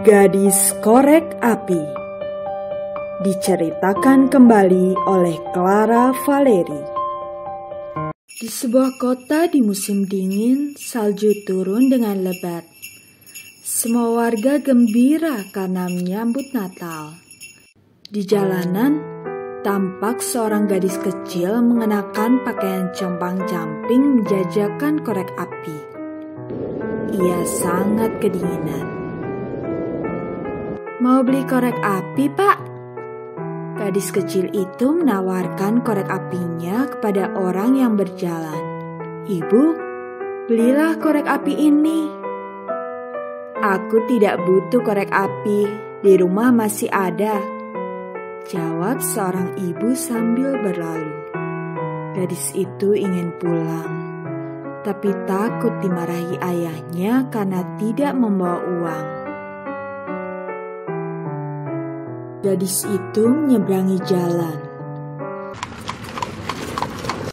Gadis Korek Api diceritakan kembali oleh Clara Valeri. Di sebuah kota di musim dingin, salju turun dengan lebat. Semua warga gembira karena menyambut Natal. Di jalanan, tampak seorang gadis kecil mengenakan pakaian compang-camping menjajakan korek api. Ia sangat kedinginan. "Mau beli korek api, Pak?" Gadis kecil itu menawarkan korek apinya kepada orang yang berjalan. "Ibu, belilah korek api ini." "Aku tidak butuh korek api, di rumah masih ada," jawab seorang ibu sambil berlalu. Gadis itu ingin pulang, tapi takut dimarahi ayahnya karena tidak membawa uang. Gadis itu menyeberangi jalan.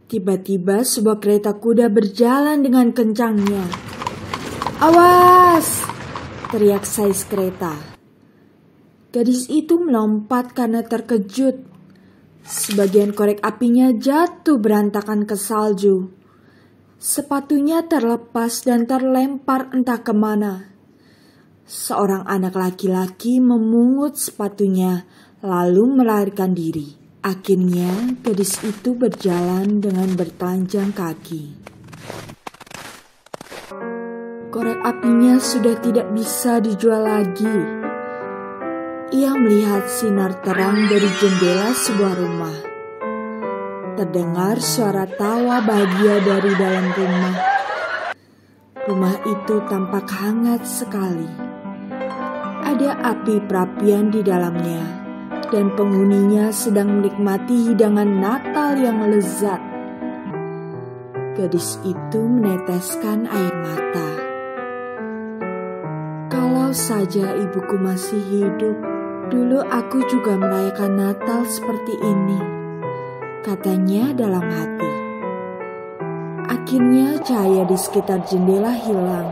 Tiba-tiba sebuah kereta kuda berjalan dengan kencangnya. "Awas!" teriak sais kereta. Gadis itu melompat karena terkejut. Sebagian korek apinya jatuh berantakan ke salju. Sepatunya terlepas dan terlempar entah kemana. Seorang anak laki-laki memungut sepatunya lalu melarikan diri. Akhirnya gadis itu berjalan dengan bertelanjang kaki. Korek apinya sudah tidak bisa dijual lagi. Ia melihat sinar terang dari jendela sebuah rumah. Terdengar suara tawa bahagia dari dalam rumah. Rumah itu tampak hangat sekali. Ada api perapian di dalamnya, dan penghuninya sedang menikmati hidangan Natal yang lezat. Gadis itu meneteskan air mata. "Kalau saja ibuku masih hidup, dulu aku juga merayakan Natal seperti ini," katanya dalam hati. Akhirnya cahaya di sekitar jendela hilang,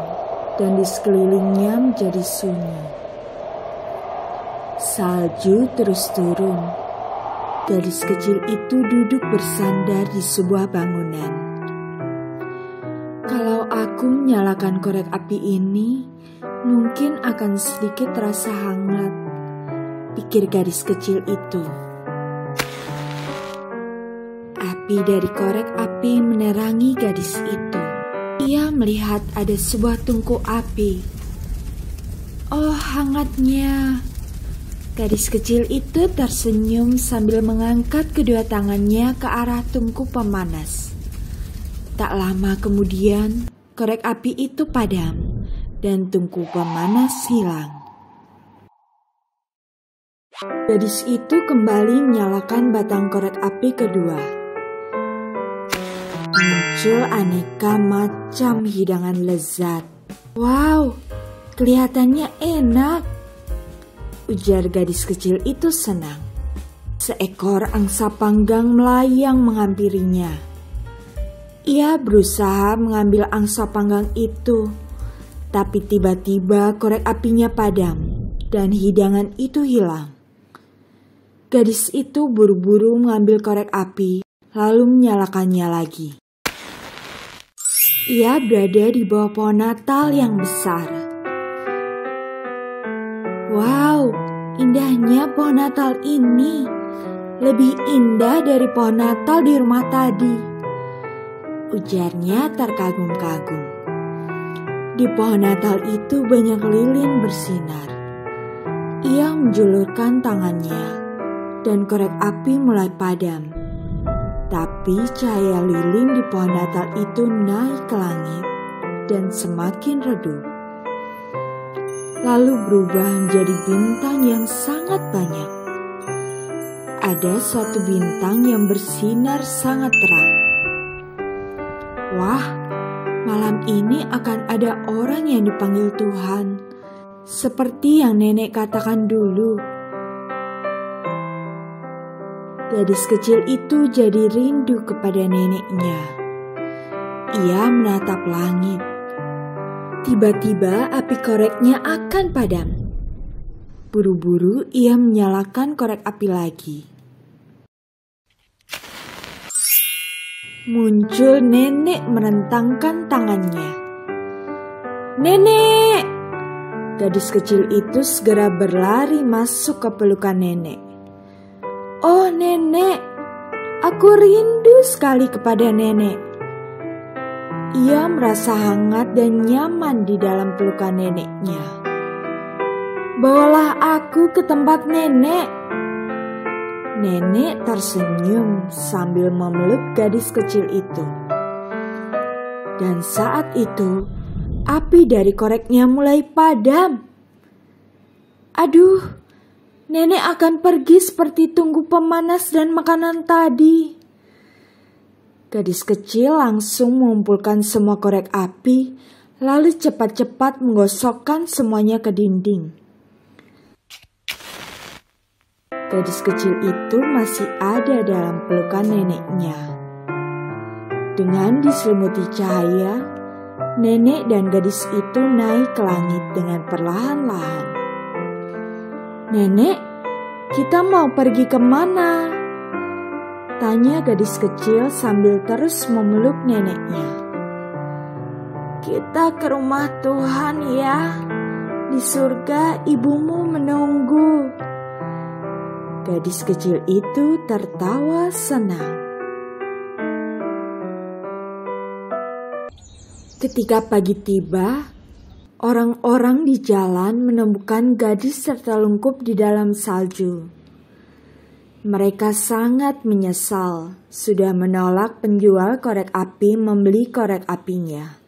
dan di sekelilingnya menjadi sunyi. Salju terus turun. Gadis kecil itu duduk bersandar di sebuah bangunan. "Kalau aku menyalakan korek api ini, mungkin akan sedikit terasa hangat," pikir gadis kecil itu. Api dari korek api menerangi gadis itu. Ia melihat ada sebuah tungku api. "Oh, hangatnya!" Gadis kecil itu tersenyum sambil mengangkat kedua tangannya ke arah tungku pemanas. Tak lama kemudian, korek api itu padam dan tungku pemanas hilang. Gadis itu kembali menyalakan batang korek api kedua. Muncul aneka macam hidangan lezat. "Wow, kelihatannya enak," ujar gadis kecil itu senang. Seekor angsa panggang melayang menghampirinya. Ia berusaha mengambil angsa panggang itu, tapi tiba-tiba korek apinya padam dan hidangan itu hilang. Gadis itu buru-buru mengambil korek api, lalu menyalakannya lagi. Ia berada di bawah pohon Natal yang besar. "Wow, indahnya pohon Natal ini. Lebih indah dari pohon Natal di rumah tadi," ujarnya terkagum-kagum. Di pohon Natal itu banyak lilin bersinar. Ia menjulurkan tangannya, dan korek api mulai padam. Tapi cahaya lilin di pohon Natal itu naik ke langit dan semakin redup, lalu berubah menjadi bintang yang sangat banyak. Ada satu bintang yang bersinar sangat terang. "Wah, malam ini akan ada orang yang dipanggil Tuhan, seperti yang nenek katakan dulu." Gadis kecil itu jadi rindu kepada neneknya. Ia menatap langit. Tiba-tiba api koreknya akan padam. Buru-buru ia menyalakan korek api lagi. Muncul nenek merentangkan tangannya. "Nenek!" Gadis kecil itu segera berlari masuk ke pelukan nenek. "Oh nenek, aku rindu sekali kepada nenek." Ia merasa hangat dan nyaman di dalam pelukan neneknya. "Bawalah aku ke tempat nenek." Nenek tersenyum sambil memeluk gadis kecil itu. Dan saat itu, api dari koreknya mulai padam. "Aduh, nenek akan pergi seperti tungku pemanas dan makanan tadi." Gadis kecil langsung mengumpulkan semua korek api, lalu cepat-cepat menggosokkan semuanya ke dinding. Gadis kecil itu masih ada dalam pelukan neneknya. Dengan diselimuti cahaya, nenek dan gadis itu naik ke langit dengan perlahan-lahan. "Nenek, kita mau pergi kemana?" tanya gadis kecil sambil terus memeluk neneknya. "Kita ke rumah Tuhan ya. Di surga ibumu menunggu." Gadis kecil itu tertawa senang. Ketika pagi tiba, orang-orang di jalan menemukan gadis tertelungkup di dalam salju. Mereka sangat menyesal sudah menolak penjual korek api membeli korek apinya.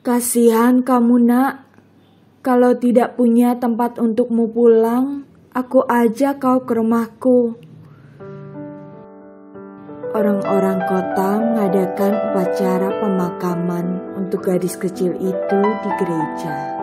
"Kasihan kamu nak, kalau tidak punya tempat untukmu pulang, aku ajak kau ke rumahku." Orang-orang kota mengadakan upacara pemakaman untuk gadis kecil itu di gereja.